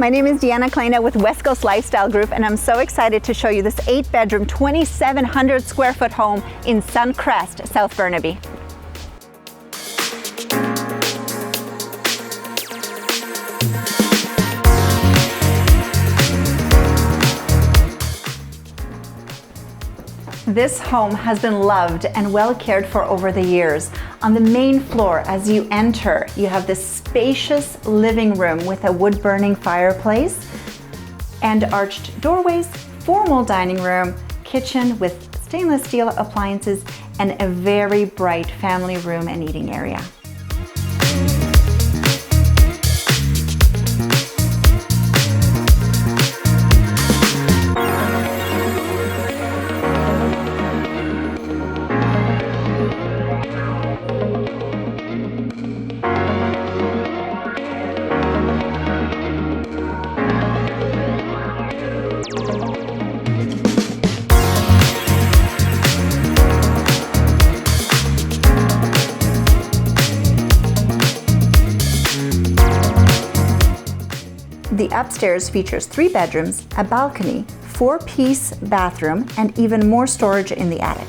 My name is Deanna Kleina with West Coast Lifestyle Group, and I'm so excited to show you this 8-bedroom, 2,700 square foot home in Suncrest, South Burnaby. This home has been loved and well cared for over the years. On the main floor, as you enter, you have this spacious living room with a wood-burning fireplace and arched doorways, formal dining room, kitchen with stainless steel appliances, and a very bright family room and eating area. The upstairs features 3 bedrooms, a balcony, 4-piece bathroom, and even more storage in the attic.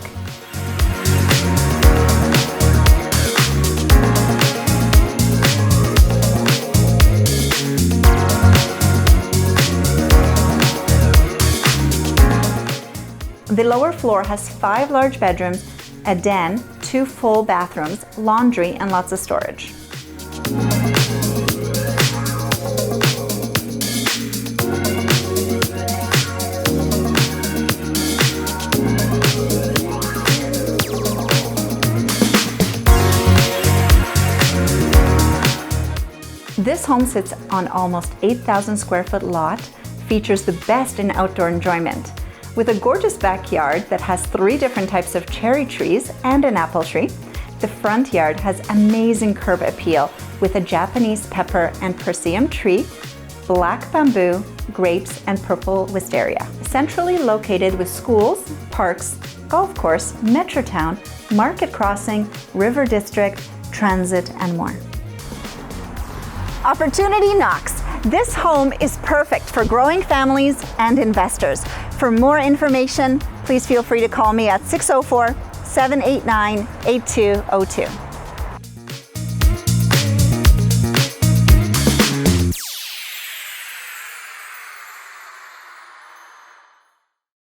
The lower floor has 5 large bedrooms, a den, 2 full bathrooms, laundry, and lots of storage. This home sits on almost 8,000 square foot lot, features the best in outdoor enjoyment. With a gorgeous backyard that has 3 different types of cherry trees and an apple tree, the front yard has amazing curb appeal with a Japanese pepper and persimmon tree, black bamboo, grapes, and purple wisteria. Centrally located with schools, parks, golf course, Metrotown, market crossing, river district, transit, and more. Opportunity knocks. This home is perfect for growing families and investors. For more information, please feel free to call me at 604-789-8202.